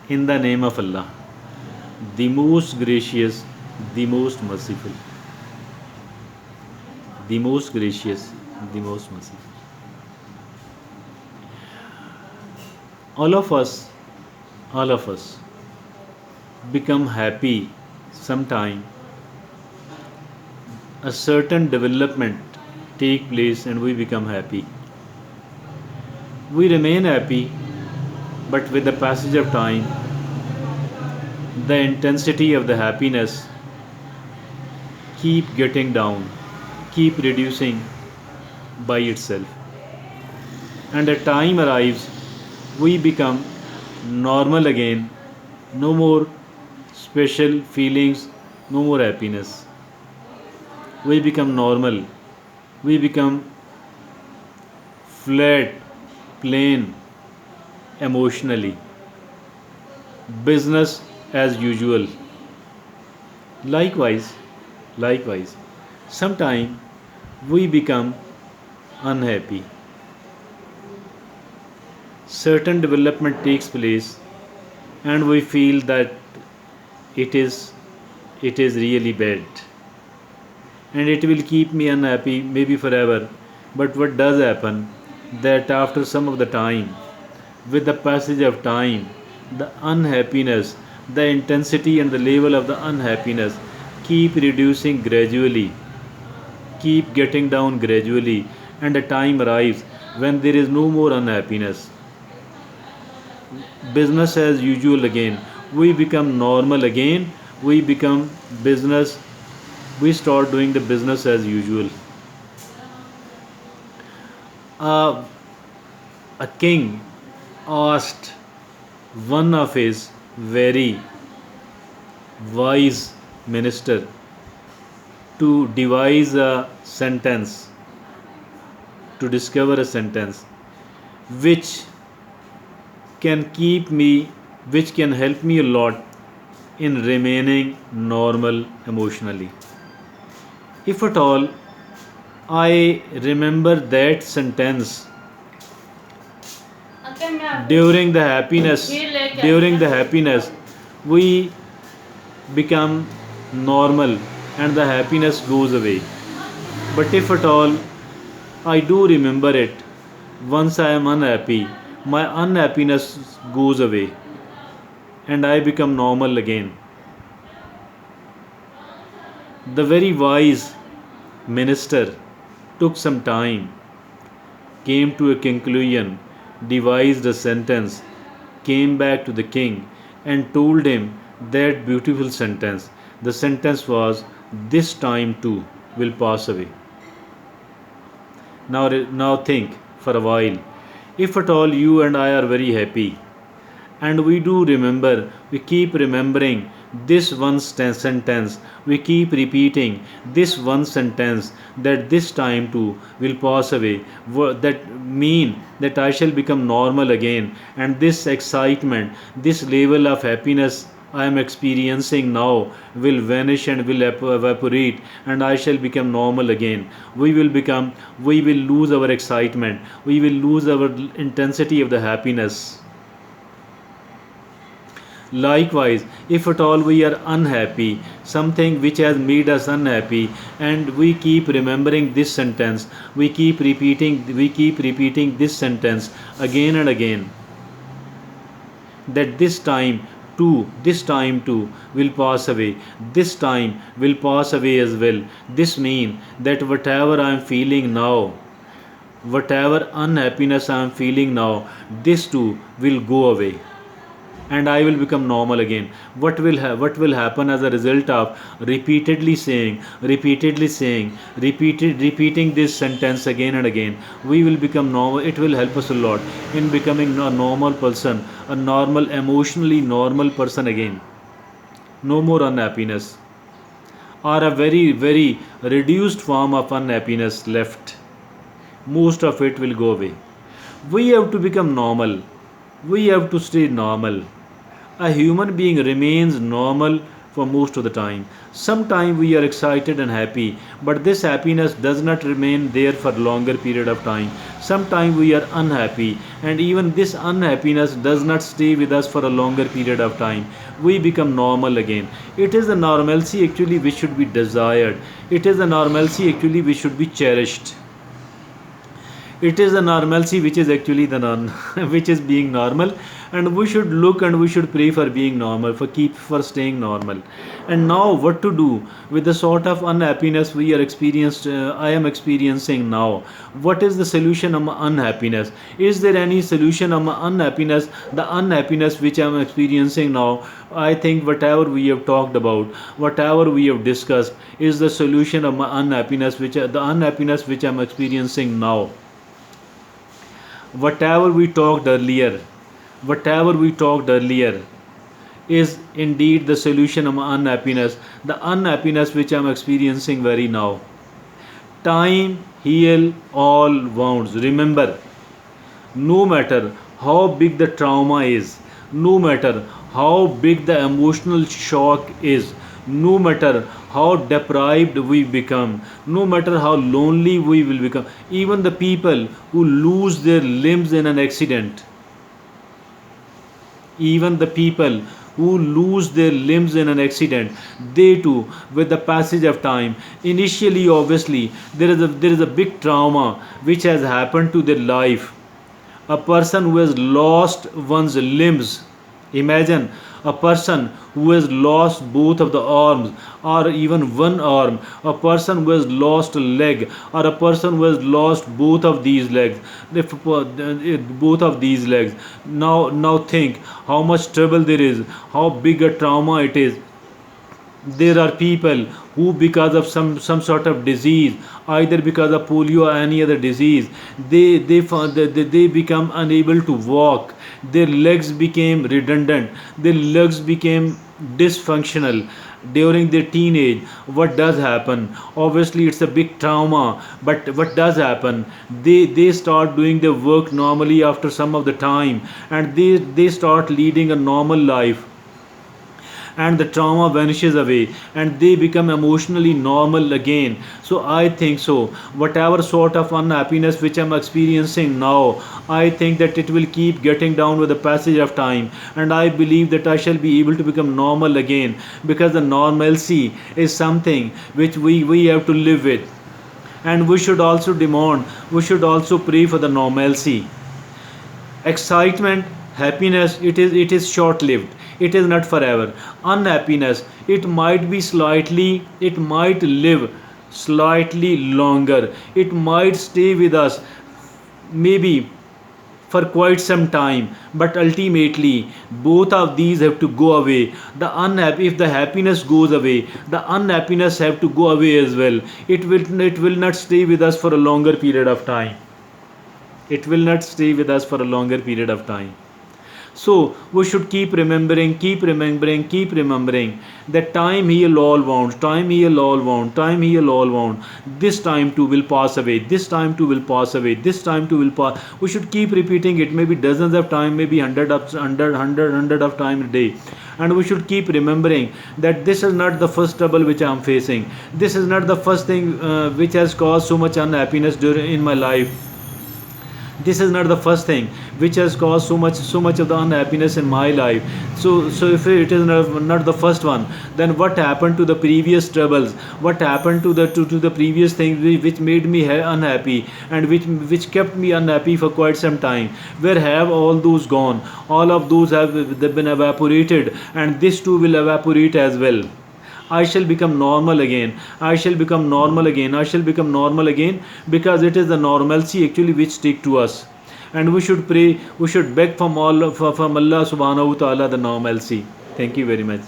In the name of Allah, the most gracious, the most merciful, the most gracious, the most merciful. All of us, all of us become happy sometime. A certain development take place and we become happy. We remain happy, but with the passage of time, the intensity of the happiness keep getting down, keep reducing by itself. And a time arrives, we become normal again, no more special feelings, no more happiness. We become normal, we become flat, plain, emotionally. Business as usual. Likewise, likewise, sometime we become unhappy. Certain development takes place and we feel that it is it is really bad and it will keep me unhappy maybe forever. But what does happen that after some of the time, with the passage of time, the unhappiness, the intensity and the level of the unhappiness keep reducing gradually, keep getting down gradually, and a time arrives when there is no more unhappiness. Business as usual again. We become normal again. We become business. We start doing the business as usual. Uh, a king asked one of his very wise minister to devise a sentence, to discover a sentence which can keep me, which can help me a lot in remaining normal emotionally. If at all I remember that sentence during the happiness, during the happiness, we become normal and the happiness goes away. But if at all I do remember it, once I am unhappy, my unhappiness goes away and I become normal again. The very wise minister took some time, came to a conclusion, devised a sentence, came back to the king, and told him that beautiful sentence. The sentence was, "This time too will pass away." Now think for a while. If at all you and I are very happy, and we do remember, we keep remembering this one sentence, we keep repeating this one sentence that this time too will pass away. That mean that I shall become normal again, and this excitement, this level of happiness I am experiencing now will vanish and will evaporate, and I shall become normal again. We will lose our excitement, we will lose our intensity of the happiness. Likewise, if at all we are unhappy, something which has made us unhappy, and we keep remembering this sentence, we keep repeating this sentence again and again, that this time too will pass away, this time will pass away as well. This means that whatever I am feeling now, whatever unhappiness I am feeling now, this too will go away and I will become normal again. What will happen as a result of repeating this sentence again and again? We will become normal. It will help us a lot in becoming a normal person, a normal, emotionally normal person again. No more unhappiness, or a very reduced form of unhappiness left. Most of it will go away. We have to become normal. We have to stay normal. A human being remains normal for most of the time. Sometimes we are excited and happy, but this happiness does not remain there for longer period of time. Sometimes we are unhappy, and even this unhappiness does not stay with us for a longer period of time. We become normal again. It is a normalcy actually which should be desired. It is a normalcy actually which should be cherished. It is a normalcy which is actually the which is being normal, and we should look and we should pray for being normal, for staying normal. And now what to do with the sort of unhappiness we are experienced I am experiencing now? What is the solution of my unhappiness? Is there any solution of my unhappiness, the unhappiness which I am experiencing now? I think whatever we have talked about, whatever we have discussed, is the solution of my unhappiness, which the unhappiness which I am experiencing now. Whatever we talked earlier, whatever we talked earlier is indeed the solution of my unhappiness, the unhappiness which I am experiencing very now. Time heal all wounds. Remember, no matter how big the trauma is, no matter how big the emotional shock is, no matter how deprived we become, no matter how lonely we will become, even the people who lose their limbs in an accident, even the people who lose their limbs in an accident, they too, with the passage of time, initially obviously there is a big trauma which has happened to their life. A person who has lost one's limbs, imagine a person who has lost both of the arms or even one arm, a person who has lost a leg, or a person who has lost both of these legs, both of these legs. Now think how much trouble there is, how big a trauma it is. There are people who, because of some sort of disease, either because of polio or any other disease, they become unable to walk. Their legs became redundant, their legs became dysfunctional during their teenage. What does happen? Obviously it's a big trauma, but what does happen? They start doing their work normally after some of the time, and they start leading a normal life, and the trauma vanishes away and they become emotionally normal again. So I think so, whatever sort of unhappiness which I'm experiencing now, I think that it will keep getting down with the passage of time, and I believe that I shall be able to become normal again, because the normalcy is something which we have to live with. And we should also demand, we should also pray for the normalcy. Excitement, happiness, it is short lived, it is not forever. Unhappiness, it might live slightly longer, it might stay with us maybe for quite some time, but ultimately both of these have to go away. If the happiness goes away, the unhappiness have to go away as well. It will not stay with us for a longer period of time. It will not stay with us for a longer period of time. So we should keep remembering that time heal all wounds, time heal all wounds, time heal all wounds. This time too will pass away, this time too will pass away, this time too will pass. We should keep repeating it, maybe dozens of times, maybe hundred of times a day. And we should keep remembering that this is not the first trouble which I am facing. This is not the first thing which has caused so much unhappiness in my life. This is not the first thing which has caused so much of the unhappiness in my life. So if it is not the first one, then what happened to the previous troubles? What happened to the previous things which made me unhappy, and which kept me unhappy for quite some time? Where have all those gone? All of those they've been evaporated, and this too will evaporate as well. I shall become normal again. I shall become normal again. I shall become normal again, because it is the normalcy actually which stick to us. And we should pray, we should beg from Allah subhanahu wa ta'ala the normalcy. Thank you very much.